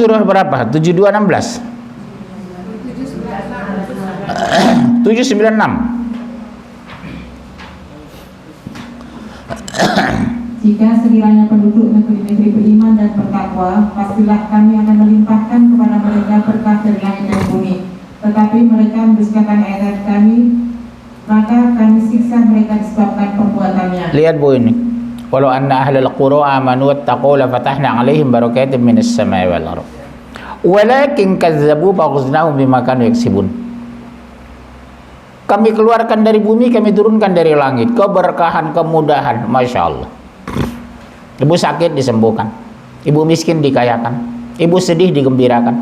surah berapa? 7216. 796. Jika sekiranya penduduk negeri-negeri beriman dan bertakwa, pastilah kami akan melimpahkan kepada mereka berkah dari langit dan bumi. Tetapi mereka mendustakan ayat kami, maka kami siksa mereka disebabkan perbuatannya. Lihat Bu ini. Walau anna ahlal qura amanu wattaqu la fatahna 'alaihim barakatin minas samai wal ardh. Walakin kazzabu fa'akhadnahum bima kanu yaksibun. Kami keluarkan dari bumi, kami turunkan dari langit keberkahan, kemudahan, Masya Allah. Ibu sakit disembuhkan, ibu miskin dikayakan, ibu sedih digembirakan,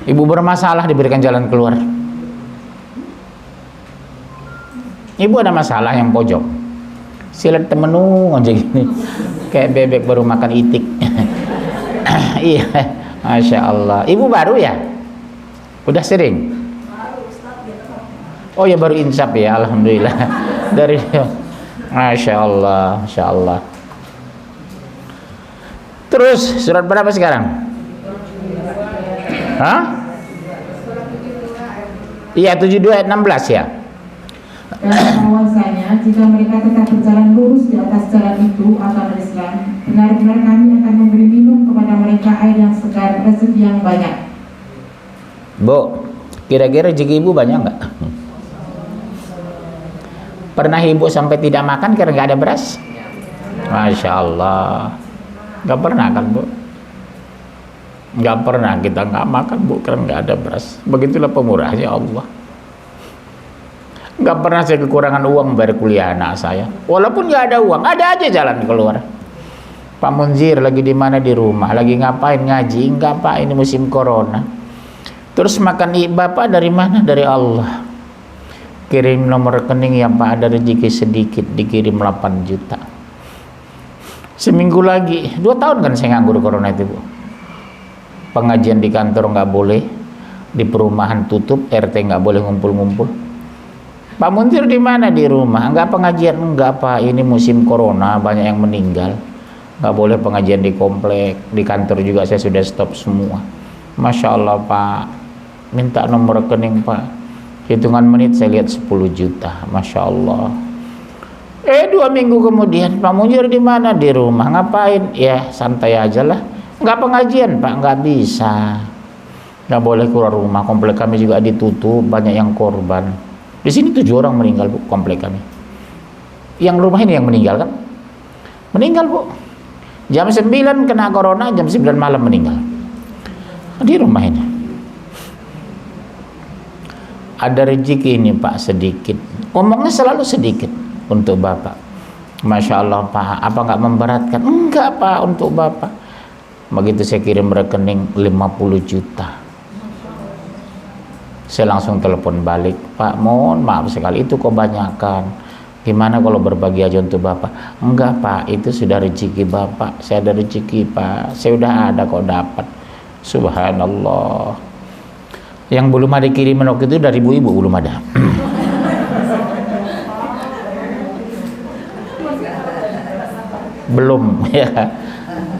ibu bermasalah diberikan jalan keluar. Ibu ada masalah yang pojok, silat temenu aja gini, kayak bebek baru makan itik. Iya, Masya Allah. Ibu baru ya? Udah sering? Oh ya, baru insaf ya, Alhamdulillah. Dari Masya Allah, Masya Allah. Terus surat berapa sekarang? Hah? Iya, 72 ayat 16 ya. Dan bahwasanya jika mereka tetap berjalan lurus di atas jalan itu agama Islam, benar-benar kami akan memberi minum kepada mereka air yang segar, rezeki yang banyak. Bu, kira-kira rezeki ibu banyak nggak? Pernah ibu sampai tidak makan karena nggak ada beras? Masya Allah. Nggak pernah kan Bu? Nggak pernah kita nggak makan Bu karena nggak ada beras. Begitulah pemurahnya Allah. Nggak pernah saya kekurangan uang bayar kuliah anak saya. Walaupun nggak ada uang, ada aja jalan keluar. Pak Munzir lagi di mana? Di rumah. Lagi ngapain? Ngaji. Nggak Pak, ini musim corona. Terus makan bapak dari mana? Dari Allah. Kirim nomor rekening ya Pak, ada rezeki sedikit, dikirim 8 juta. Seminggu lagi, 2 tahun kan saya nganggur corona itu Bu. Pengajian di kantor nggak boleh, di perumahan tutup, RT nggak boleh ngumpul-ngumpul. Pak Munzir di mana? Di rumah. Nggak pengajian? Nggak Pak, ini musim corona, banyak yang meninggal. Nggak boleh pengajian di komplek, di kantor juga saya sudah stop semua. Masya Allah Pak, minta nomor rekening Pak. Hitungan menit saya lihat 10 juta, Masya Allah. 2 minggu kemudian, Pak Munzir di mana? Di rumah. Ngapain? Ya santai aja lah. Nggak pengajian Pak, nggak bisa. Nggak boleh keluar rumah. Komplek kami juga ditutup, banyak yang korban. Di sini 7 orang meninggal Bu, komplek kami. Yang rumah ini yang meninggal kan? Meninggal Bu. Jam 9 kena corona, jam 9 malam meninggal. Di rumah ini. Ada rezeki ini Pak sedikit. Ngomongnya selalu sedikit untuk Bapak. Masya Allah Pak, apa nggak memberatkan? Enggak Pak, untuk Bapak. Begitu saya kirim rekening 50 juta. Saya langsung telepon balik, Pak mohon maaf sekali itu kebanyakan. Gimana kalau berbagi aja untuk Bapak? Enggak Pak, itu sudah rezeki Bapak. Saya ada rezeki Pak, saya udah ada kok dapat. Subhanallah. Yang belum ada kiriman waktu itu dari ibu-ibu belum ada. Belum ya.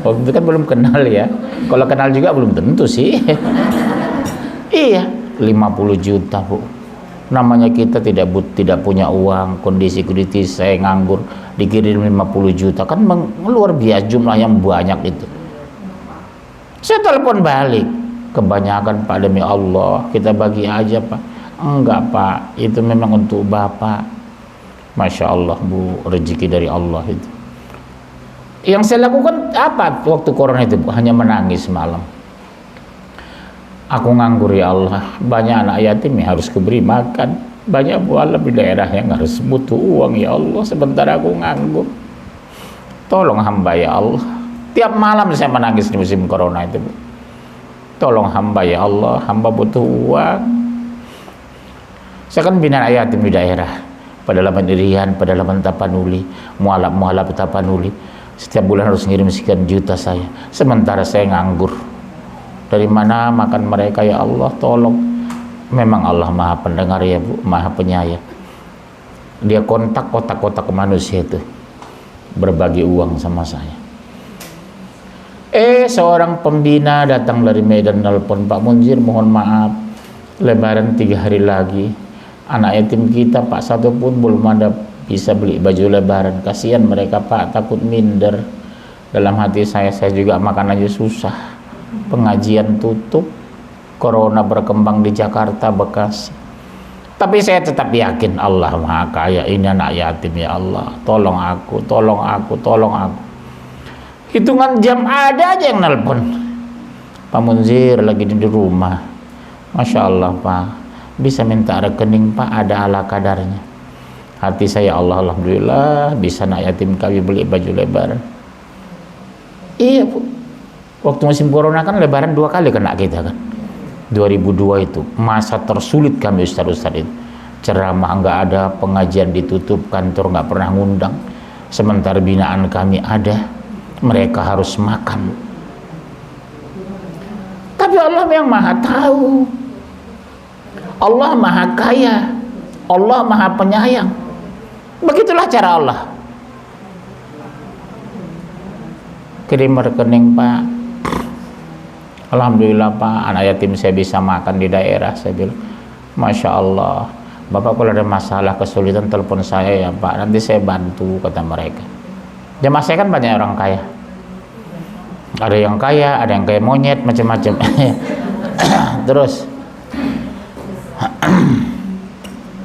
Waktu itu kan belum kenal ya. Kalau kenal juga belum tentu sih. Iya, 50 juta Bu. Namanya kita tidak punya uang, kondisi kritis, saya nganggur, dikirim 50 juta kan luar biasa jumlah yang banyak itu. Saya telepon balik, kebanyakan Pak demi Allah, kita bagi aja Pak. Enggak Pak, itu memang untuk Bapak. Masya Allah Bu, rezeki dari Allah itu. Yang saya lakukan apa waktu corona itu Bu? Hanya menangis malam. Aku nganggur ya Allah, banyak anak yatim yang harus kuberi makan, banyak Bu alam di daerah yang harus butuh uang ya Allah, sebentar aku nganggur. Tolong hamba ya Allah. Tiap malam saya menangis di musim corona itu Bu. Tolong hamba ya Allah, hamba butuh uang. Saya kan bina anak yatim di daerah, Pedalaman Irian, Pedalaman Tapanuli, Mualaf Tapanuli. Setiap bulan harus ngirim sekian juta saya, sementara saya nganggur. Dari mana makan mereka ya Allah, tolong. Memang Allah maha pendengar ya Bu, maha penyayang. Dia kontak kotak-kotak manusia itu, berbagi uang sama saya. Seorang pembina datang dari Medan nelpon, Pak Munzir mohon maaf, Lebaran 3 hari lagi, anak yatim kita Pak satu pun belum ada bisa beli baju Lebaran, kasihan mereka Pak, takut minder. Dalam hati saya juga makan aja susah, pengajian tutup, corona berkembang di Jakarta, Bekasi. Tapi saya tetap yakin Allah Maha Kaya, ini anak yatim ya Allah, tolong aku, tolong aku, tolong aku. Hitungan jam ada aja yang nelpon, Pak Munzir lagi di rumah, Masya Allah Pak, bisa minta rekening Pak, ada ala kadarnya. Hati saya Allah, alhamdulillah bisa anak yatim kami beli baju Lebaran. Iya Bu, waktu musim corona kan Lebaran 2 kali kena kita kan, 2002 itu masa tersulit kami ustadz-ustadz itu, ceramah nggak ada, pengajian ditutup, kantor nggak pernah ngundang, sementara binaan kami ada, mereka harus makan. Tapi Allah yang Maha tahu, Allah Maha Kaya, Allah Maha Penyayang. Begitulah cara Allah. Kirim rekening Pak, alhamdulillah Pak, anak yatim saya bisa makan di daerah. Saya bilang, Masya Allah, Bapak kalau ada masalah kesulitan telepon saya ya Pak, nanti saya bantu, kata mereka. Jamaah saya kan banyak orang kaya, ada yang kayak monyet, macam-macam. Terus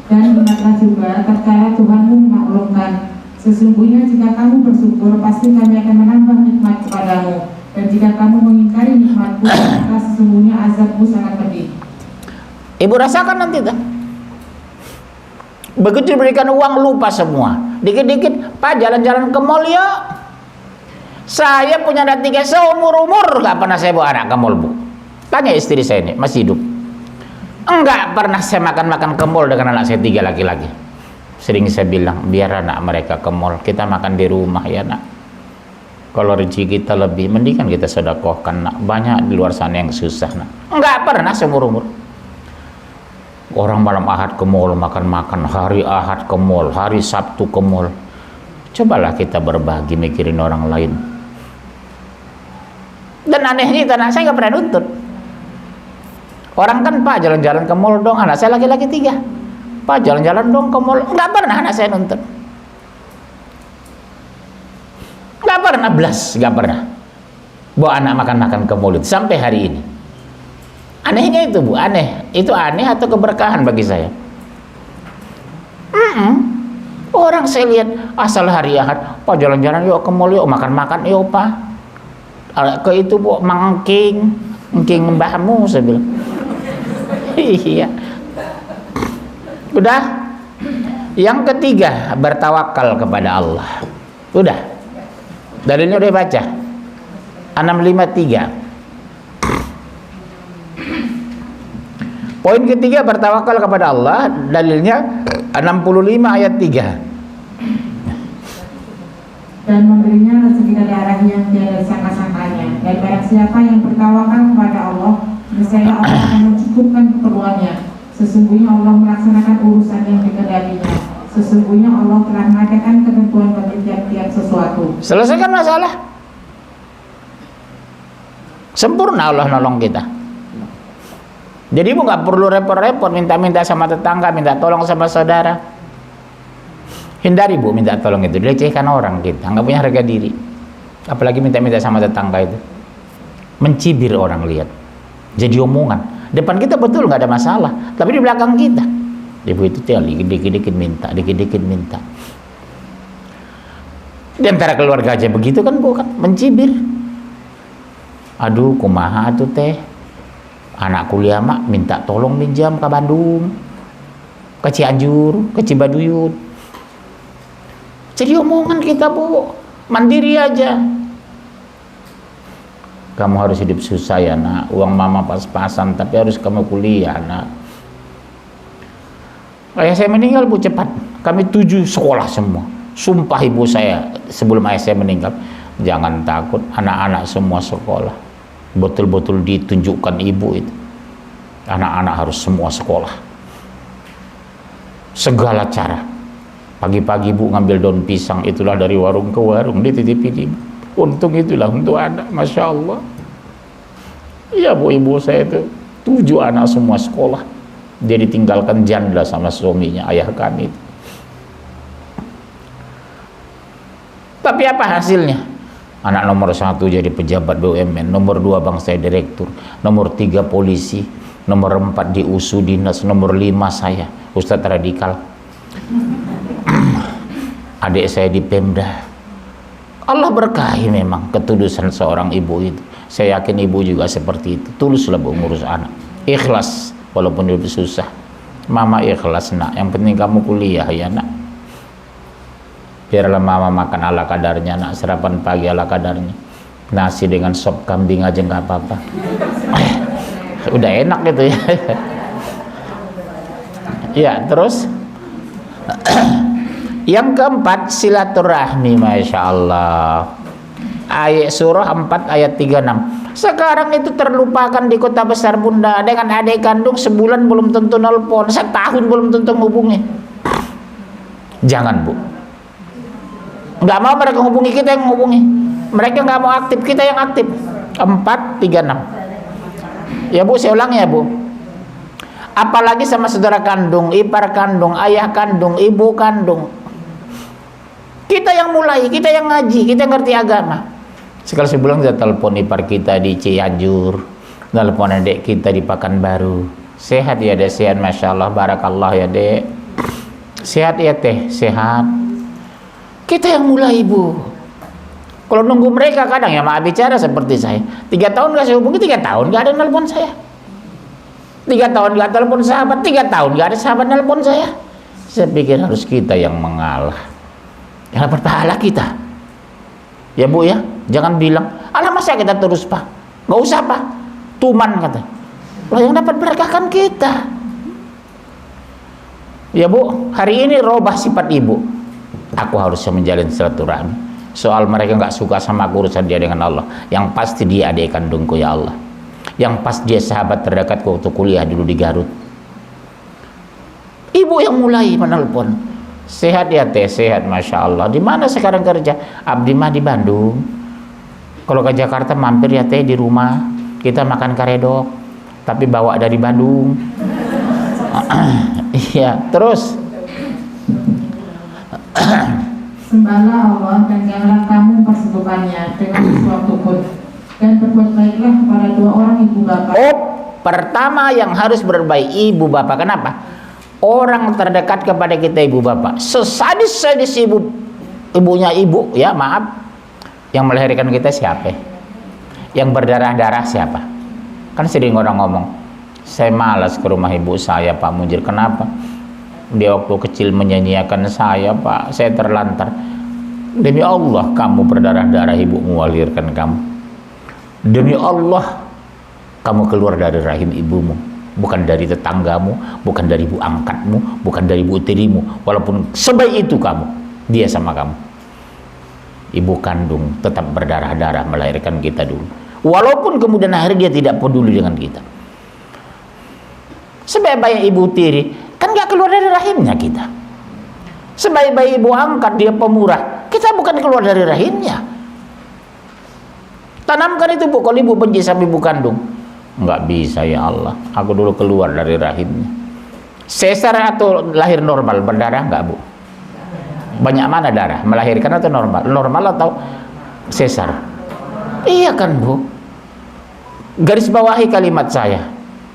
dan ingatlah juga tatkala Tuhanmu memaklumkan, sesungguhnya jika kamu bersyukur pasti kami akan menambah nikmat kepadamu, dan jika kamu mengingkari nikmatku maka sesungguhnya azabku sangat pedih. Ibu rasakan nanti tuh, begitu diberikan uang lupa semua, dikit-dikit Pak jalan-jalan ke mall yuk. Saya punya anak 3 seumur-umur gak pernah saya bawa anak ke mall Bu. Tanya istri saya ini, masih hidup. Enggak pernah saya makan-makan ke mall dengan anak saya 3 laki-laki. Sering saya bilang, biar anak mereka ke mall, kita makan di rumah ya nak. Kalau rezeki kita lebih, mendingan kita sedekahkan nak. Banyak di luar sana yang susah nak. Enggak pernah seumur-umur. Orang malam Ahad ke mall makan-makan, hari Ahad ke mall, hari Sabtu ke mall. Cobalah kita berbagi, mikirin orang lain. Dan anehnya itu anak saya nggak pernah nuntut. Orang kan Pak jalan-jalan ke mall dong, anak saya laki-laki 3. Pak jalan-jalan dong ke mall, nggak pernah anak saya nuntut. Nggak pernah belas, nggak pernah. Bawa anak makan-makan ke mall itu sampai hari ini. Anehnya itu Bu, aneh. Itu aneh atau keberkahan bagi saya. Orang saya lihat asal hari Ahad, Pak jalan-jalan yuk ke mall yuk, makan-makan yuk Pak. Ke itu Bu, mangking mbahmu, saya bilang. Iya. Udah. Yang ketiga, bertawakal kepada Allah. Udah. Dalilnya udah baca. 653. Poin ketiga, bertawakal kepada Allah, dalilnya 65 ayat 3. Dan memberinya rezeki dari arah yang tiada sangka-sangkanya. Dan barang siapa yang bertawakal kepada Allah, niscaya Allah akan mencukupkan keperluannya. Sesungguhnya Allah melaksanakan urusan yang dikehendakinya. Sesungguhnya Allah telah mengadakan ketentuan bagi tiap-tiap sesuatu. Selesaikan masalah. Sempurna Allah nolong kita. Jadi Bu nggak perlu repot-repot minta-minta sama tetangga, minta tolong sama saudara. Hindari Bu minta tolong itu, dilecehkan orang kita, nggak punya harga diri. Apalagi minta-minta sama tetangga itu, mencibir orang lihat, jadi omongan. Depan kita betul nggak ada masalah, tapi di belakang kita, ibu itu dikit-dikit minta, dikit-dikit minta. Di antara keluarga aja begitu kan Bu, kan mencibir. Aduh, kumaha tuh teh, anak kuliah mak minta tolong minjam ke Bandung, ke Cianjur, ke Cibaduyut. Jadi omongan kita Bu, mandiri aja. Kamu harus hidup susah ya nak, uang mama pas-pasan, tapi harus kamu kuliah nak. Ayah saya meninggal Bu cepat, kami 7 sekolah semua. Sumpah ibu saya sebelum ayah saya meninggal, jangan takut, anak-anak semua sekolah. Betul-betul ditunjukkan ibu itu, anak-anak harus semua sekolah. Segala cara. Pagi-pagi Bu ngambil daun pisang, itulah dari warung ke warung, dititipin ibu. Untung itulah untuk anak, Masya Allah. Iya Bu, ibu saya itu 7 anak semua sekolah. Dia ditinggalkan janda sama suaminya, ayah kami itu. Tapi apa hasilnya? Anak nomor 1 jadi pejabat BUMN, nomor 2 bangsa direktur, nomor 3 polisi, nomor 4 di USU dinas, nomor 5 saya Ustadz radikal. Adik saya di Pemda. Allah berkahi memang ketulusan seorang ibu itu. Saya yakin ibu juga seperti itu. Tuluslah Bu ngurus anak. Ikhlas walaupun itu susah. Mama ikhlas nak. Yang penting kamu kuliah ya nak. Biarlah mama makan ala kadarnya nak. Sarapan pagi ala kadarnya. Nasi dengan sop kambing aja nggak apa-apa. Udah enak gitu ya. Ya terus. Yang keempat silaturahmi, Masya Allah. Ayat surah 4 ayat 36. Sekarang itu terlupakan di kota besar Bunda. Dengan adik kandung sebulan belum tentu nelpon, setahun belum tentu hubungi. Jangan Bu. Nggak mau mereka hubungi, kita yang hubungi. Mereka nggak mau aktif, kita yang aktif. 436. Ya Bu, saya ulang ya Bu. Apalagi sama saudara kandung, ipar kandung, ayah kandung, ibu kandung. Kita yang mulai, kita yang ngaji, kita yang ngerti agama. Sekali sebulan saya telepon ipar kita di Cianjur, telepon adik kita di Pekanbaru. Sehat ya Dek, sehat Masya Allah, barakallah ya Dek. Sehat ya Teh, sehat. Kita yang mulai Bu. Kalau nunggu mereka kadang ya maaf bicara seperti saya. 3 tahun gak saya hubungi, 3 tahun gak ada nelpon saya. 3 tahun gak telepon sahabat, 3 tahun gak ada sahabat nelpon saya. Saya pikir harus kita yang mengalah, yang dapat pahala kita. Ya Bu ya, jangan bilang, alah masa kita terus Pak. Gak usah Pak, tuman kata. Lah yang dapat berkah kan kita. Ya Bu, hari ini robah sifat ibu. Aku harus menjalin silaturahmi. Soal mereka nggak suka sama urusan dia dengan Allah. Yang pasti dia adik kandungku ya Allah. Yang pas dia sahabat terdekatku waktu kuliah dulu di Garut. Ibu yang mulai menelpon. Sehat ya Teh, sehat Masya Allah. Di mana sekarang kerja? Abdi mah di Bandung. Kalau ke Jakarta mampir ya Teh di rumah. Kita makan karedok. Tapi bawa dari Bandung. Iya, terus. Sembahlah Allah dan janganlah kamu mempersekutukannya dengan sesuatu pun, dan berbuat baiklah kepada 2 orang ibu bapak. Oh, pertama yang harus berbaik ibu bapak. Kenapa? Orang terdekat kepada kita ibu bapak. Sesadis-sadis ibunya ibu, ya maaf. Yang melahirkan kita siapa? Yang berdarah-darah siapa? Kan sering orang ngomong, saya malas ke rumah ibu saya Pak Mujir. Kenapa? Dia waktu kecil menyanyiakan saya Pak, saya terlantar. Demi Allah kamu berdarah-darah ibumu melahirkan kamu. Demi Allah kamu keluar dari rahim ibumu, bukan dari tetanggamu, bukan dari ibu angkatmu, bukan dari ibu tirimu. Walaupun sebaik itu kamu, dia sama kamu. Ibu kandung tetap berdarah-darah melahirkan kita dulu. Walaupun kemudian akhirnya dia tidak peduli dengan kita. Sebaik-baik ibu tiri kan gak keluar dari rahimnya kita. Sebaik-baik ibu angkat dia pemurah, kita bukan keluar dari rahimnya. Tanamkan itu Bu. Kalau ibu benci sama ibu kandung, nggak bisa ya Allah, aku dulu keluar dari rahimnya. Sesar atau lahir normal berdarah nggak Bu? Banyak mana darah? Melahirkan atau normal? Normal atau sesar? Iya kan Bu. Garis bawahi kalimat saya,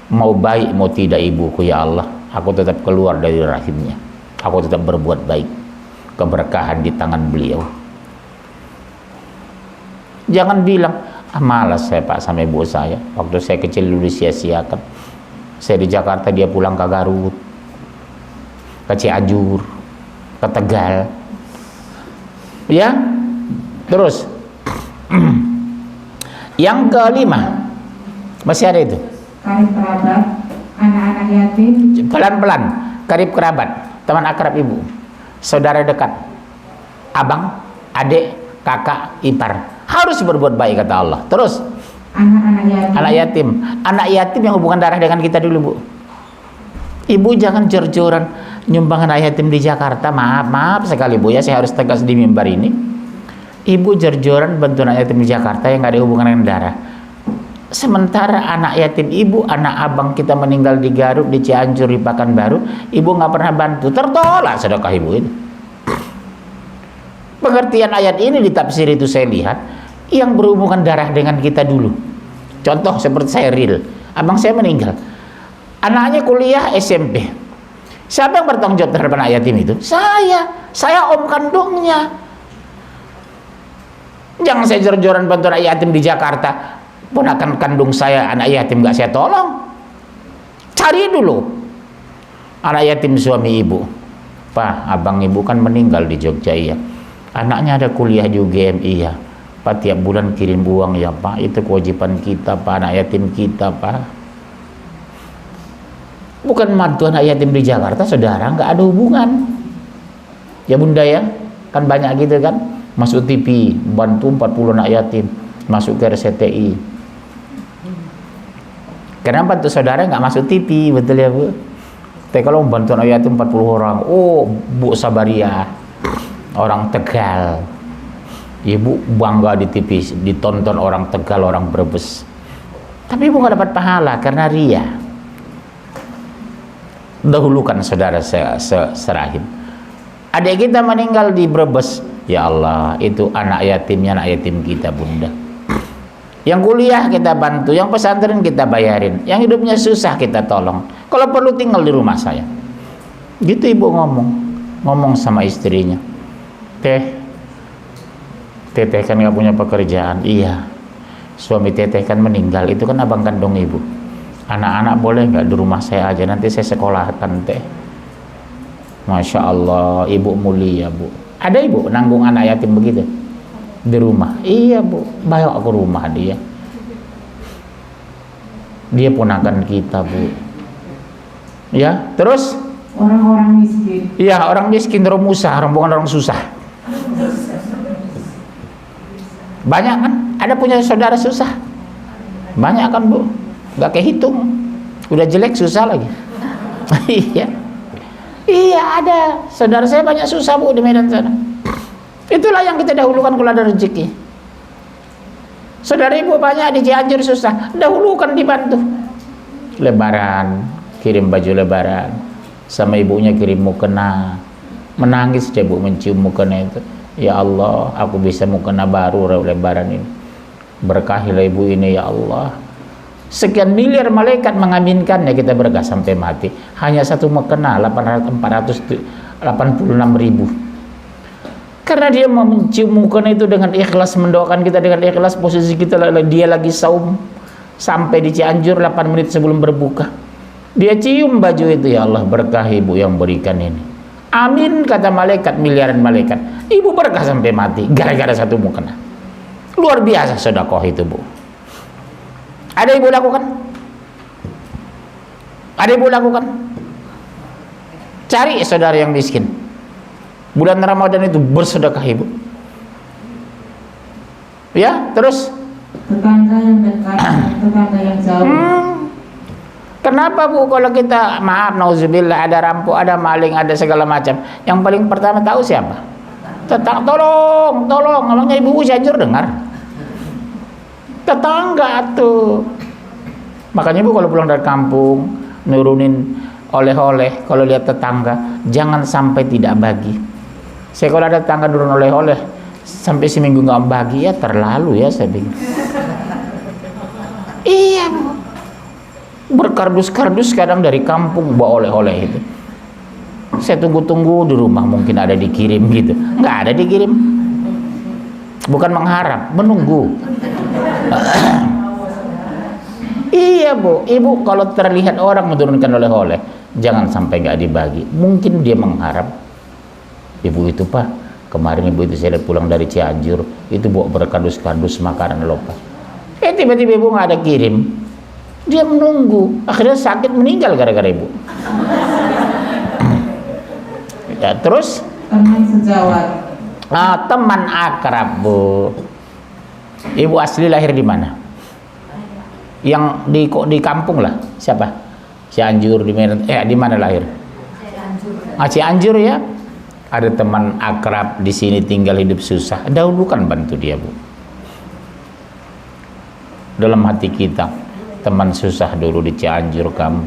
mau baik mau tidak ibuku ya Allah, aku tetap keluar dari rahimnya. Aku tetap berbuat baik. Keberkahan di tangan beliau. Jangan bilang, malas saya Pak sama ibu saya. Waktu saya kecil dulu sia-siakan. Saya di Jakarta, dia pulang ke Garut, ke Cianjur, ke Tegal. Ya, terus. Yang kelima, masih ada itu. Karib kerabat, anak-anak yatim. Pelan-pelan, karib kerabat. Teman akrab ibu, saudara dekat, abang, adik, kakak, ipar, harus berbuat baik kata Allah. Terus Anak-anak yatim. anak yatim, anak yatim yang hubungan darah dengan kita dulu Bu. Ibu jangan jor-joran nyumbang anak yatim di Jakarta. Maaf sekali Bu ya, saya harus tegas di mimbar ini. Ibu jor-joran bantu anak yatim di Jakarta yang nggak ada hubungan dengan darah. Sementara anak yatim ibu, anak abang kita meninggal di Garut, di Cianjur, di Pekanbaru, ibu nggak pernah bantu, tertolak sedekah ibu itu. Pengertian ayat ini di tafsir itu saya lihat yang berhubungan darah dengan kita dulu. Contoh seperti saya real, abang saya meninggal, anaknya kuliah SMP. Siapa yang bertanggung jawab terhadap anak yatim itu? Saya om kandungnya. Jangan saya jor-joran bantu anak yatim di Jakarta, ponakan kandung saya anak yatim nggak saya tolong. Cari dulu anak yatim suami ibu. Pak, abang ibu kan meninggal di Jogja, iya. Anaknya ada kuliah di UGM, iya. Pak, tiap bulan kirim uang ya Pak, itu kewajiban kita Pak, anak yatim kita Pak. Bukan mantu anak yatim di Jakarta, saudara, nggak ada hubungan. Ya bunda ya, kan banyak gitu kan, masuk TV, bantu 40 anak yatim, masuk ke RCTI. Kenapa tuh saudara nggak masuk TV, betul ya Bu? Tapi kalau bantu anak yatim 40 orang, oh Bu Sabaria, orang Tegal. Ibu bangga di TV, ditonton orang Tegal, orang Brebes. Tapi ibu nggak dapat pahala karena ria. Dahulukan saudara serahim. Adik kita meninggal di Brebes, ya Allah, itu anak yatimnya anak yatim kita bunda. Yang kuliah kita bantu, yang pesantren kita bayarin, yang hidupnya susah kita tolong. Kalau perlu tinggal di rumah saya. Gitu ibu ngomong sama istrinya. Teteh kan nggak punya pekerjaan. Iya, suami teteh kan meninggal, itu kan abang kandung ibu. Anak-anak boleh nggak di rumah saya aja, nanti saya sekolahkan teh. Masya Allah, ibu mulia Bu. Ada ibu nanggung anak yatim begitu di rumah? Iya Bu, bawa ke rumah dia. Dia ponakan kita Bu. Ya, terus orang-orang miskin. Iya, orang miskin, romusa, rombongan orang susah. Banyak kan? Ada punya saudara susah? Banyak kan Bu? Gak kehitung. Udah jelek susah lagi. Iya. Iya ada. Saudara saya banyak susah Bu di Medan sana. Itulah yang kita dahulukan kalau ada rezeki. Saudara ibu banyak di Cianjur susah, dahulukan dibantu. Lebaran, kirim baju lebaran. Sama ibunya kirim mukena. Menangis dia Bu mencium mukena itu. Ya Allah, aku bisa mukena baru lebaran ini. Berkahilah ibu ini ya Allah. Sekian miliar malaikat mengaminkannya, kita berkah sampai mati. Hanya satu mukena 486.000. Karena dia mau mencium mukena itu dengan ikhlas, mendoakan kita dengan ikhlas. Posisi kita dia lagi saum sampai di Cianjur 8 menit sebelum berbuka. Dia cium baju itu, ya Allah berkah ibu yang berikan ini. Amin kata malaikat, miliaran malaikat. Ibu berkah sampai mati gara-gara satu mukena. Luar biasa sedekah itu Bu. Ada ibu lakukan? Ada ibu lakukan? Cari saudara yang miskin. Bulan Ramadan itu bersedekah ibu. Ya, terus Tetangga yang dekat, tetangga yang jauh. Kenapa Bu kalau kita maaf nauzubillah ada rampok, ada maling, ada segala macam, yang paling pertama tahu siapa? Tolong, namanya ibu Cianjur dengar. Tetangga tuh. Makanya Bu kalau pulang dari kampung nurunin oleh-oleh, kalau lihat tetangga jangan sampai tidak bagi. Saya kalau ada tetangga nurun oleh-oleh sampai seminggu nggak bagi, ya terlalu ya saya bilang. Iya Bu, berkardus-kardus kadang dari kampung bawa oleh-oleh itu. Saya tunggu-tunggu di rumah mungkin ada dikirim gitu, nggak ada dikirim. Bukan mengharap, menunggu. Iya Bu, ibu kalau terlihat orang menurunkan oleh-oleh jangan sampai nggak dibagi. Mungkin dia mengharap ibu itu Pak, kemarin ibu itu saya lihat pulang dari Cianjur itu bawa berkardus-kardus makanan lopas. Tiba-tiba ibu nggak ada kirim, dia menunggu, akhirnya sakit meninggal gara-gara ibu. Ya terus Teman sejawat. teman akrab Bu. Ibu asli lahir di mana? Yang di kampung lah. Siapa? Cianjur, di Medan. Di mana lahir? Cianjur ya. ada teman akrab di sini tinggal hidup susah, dahulukan bantu dia, Bu. Dalam hati kita, teman susah dulu di Cianjur kamu,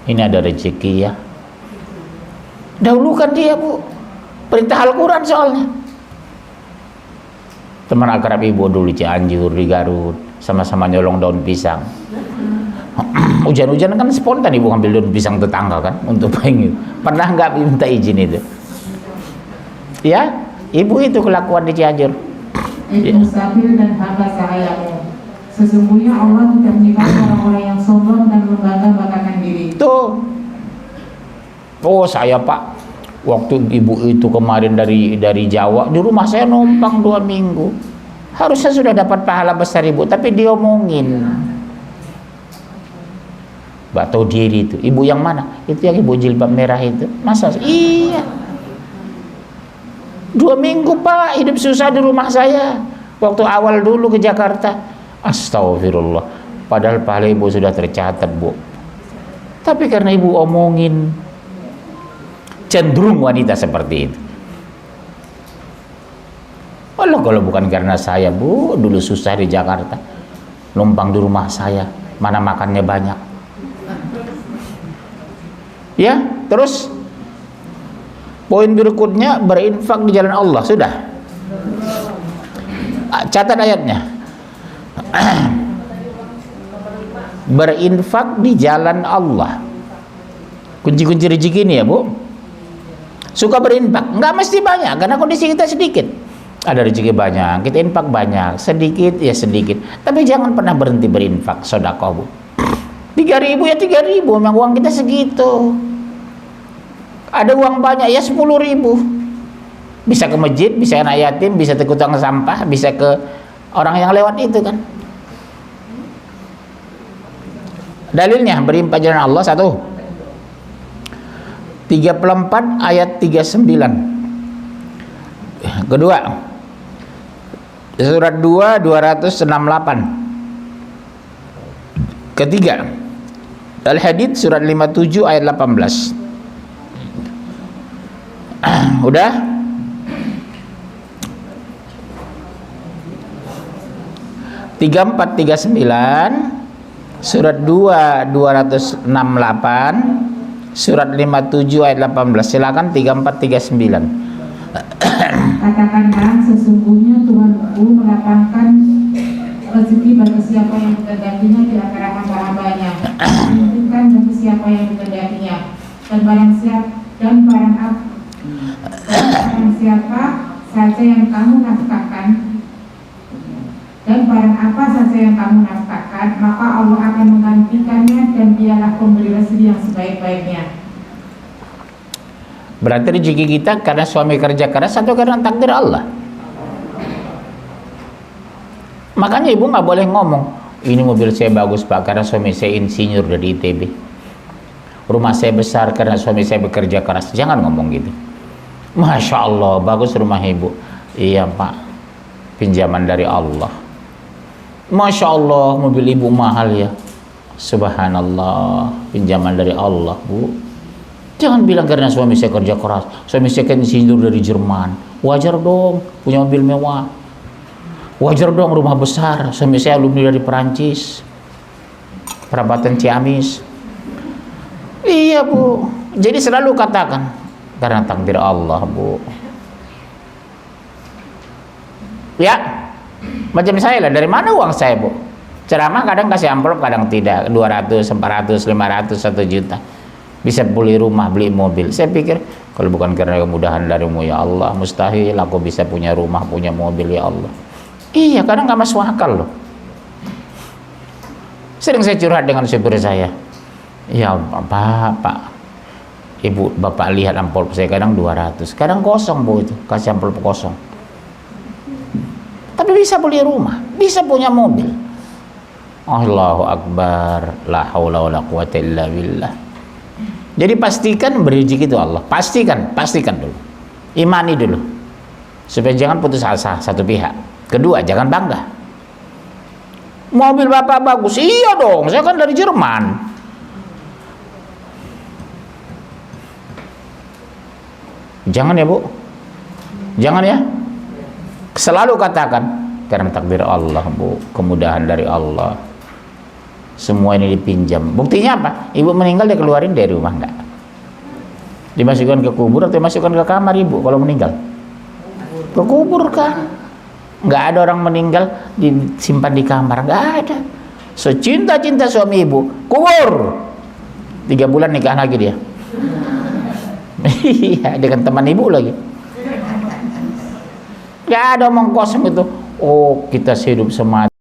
ini ada rezeki ya, dahulukan dia, Bu. Perintah Al-Quran soalnya. Teman akrab ibu dulu di Cianjur, di Garut, sama-sama nyolong daun pisang. Hujan-hujan kan spontan ibu ngambil daun pisang tetangga kan untuk pengen. Pernah nggak minta izin itu? Ya, ibu itu kelakuan di Cianjur. Musafir dan hamba sahayamu. Sesungguhnya Allah tidak menyukai orang-orang yang sombong dan membangga-banggakan diri. Tuh. Oh saya Pak, waktu ibu itu kemarin dari Jawa, di rumah saya numpang 2 minggu. Harusnya sudah dapat pahala besar ibu, tapi diomongin. Mbak tahu diri itu. Ibu yang mana? Itu yang ibu jilbab merah itu. Masa? Iya. 2 minggu Pak, hidup susah di rumah saya. Waktu awal dulu ke Jakarta. Astagfirullah. Padahal pahala ibu sudah tercatat, Bu. Tapi karena ibu omongin, cenderung wanita seperti itu. Allah, kalau bukan karena saya, Bu, dulu susah di Jakarta, numpang di rumah saya, mana makannya banyak. Ya, terus poin berikutnya, berinfak di jalan Allah. Sudah, catat ayatnya. Berinfak di jalan Allah. Kunci-kunci rezeki ini ya, Bu. Suka berinfak, nggak mesti banyak, karena kondisi kita sedikit. Ada rezeki banyak, kita infak banyak, sedikit ya sedikit. Tapi jangan pernah berhenti berinfak, sedekah, Bu. 3.000 ya 3.000, memang uang kita segitu. Ada uang banyak ya 10.000. Bisa ke masjid, bisa ke anak yatim, bisa ke tukang sampah, bisa ke orang yang lewat itu kan. Dalilnya berinfak jalan Allah 1. 34 ayat 39. Kedua, surat 2 268. Ketiga, Al-Hadid surat 57 ayat 18. Udah? Tiga 439, surat 2 268, surat 57 ayat 18. Silakan 3439. Katakanlah, sesungguhnya Tuhanku melapangkan rezeki bagi siapa yang dikehendakinya di antara hamba-hambanya, memungkinkan bagi siapa yang dikehendakinya, dan barang siapa saja yang kamu nafkahkan, dan barang apa saja yang kamu nafkahkan, maka Allah akan menggantikannya, dan dialah pemberi rezeki yang sebaik-baiknya. Berarti rezeki kita karena suami kerja keras atau karena takdir Allah? Makanya ibu nggak boleh ngomong, ini mobil saya bagus Pak karena suami saya insinyur dari ITB. Rumah saya besar karena suami saya bekerja keras. Jangan ngomong gitu. Masya Allah, bagus rumah ibu. Iya Pak, pinjaman dari Allah. Masya Allah, mobil ibu mahal ya. Subhanallah, pinjaman dari Allah, Bu. Jangan bilang karena suami saya kerja keras, suami saya kan insinyur dari Jerman. Wajar dong punya mobil mewah. Wajar dong rumah besar, suami saya alumni dari Perancis, perabatan Ciamis. Iya Bu, jadi selalu katakan karena takdir Allah, Bu. Ya, macam saya lah, dari mana uang saya, Bu? Ceramah kadang kasih amplop, kadang tidak. 200, 400, 500, 1 juta. Bisa beli rumah, beli mobil. Saya pikir kalau bukan karena kemudahan darimu ya Allah, mustahil aku bisa punya rumah, punya mobil ya Allah. Iya, kadang nggak masuk akal loh. Sering saya curhat dengan supir saya. Ya Pak, Ibu Bapak lihat amplop saya kadang 200, kadang kosong Bu, itu kasih amplop kosong. Tapi bisa beli rumah, bisa punya mobil. Allahu Akbar, la haula wala quwata illa billah. Jadi pastikan berrezeki itu Allah. Pastikan dulu. Imani dulu. Supaya jangan putus asa satu pihak. Kedua, jangan bangga. Mobil Bapak bagus. Iya dong, saya kan dari Jerman. Jangan ya Bu. Jangan ya. Selalu katakan karena takdir Allah, Bu, kemudahan dari Allah. Semua ini dipinjam. Buktinya apa? Ibu meninggal dia keluarin dari rumah enggak? Dimasukkan ke kubur atau dimasukkan ke kamar ibu kalau meninggal? Ke kubur kan. Enggak ada orang meninggal disimpan di kamar, enggak ada. Secinta-cinta suami ibu, kubur. 3 bulan nikah lagi dia. Iya, dengan teman ibu lagi. Enggak ada omong kosong itu. Oh, kita hidup semati.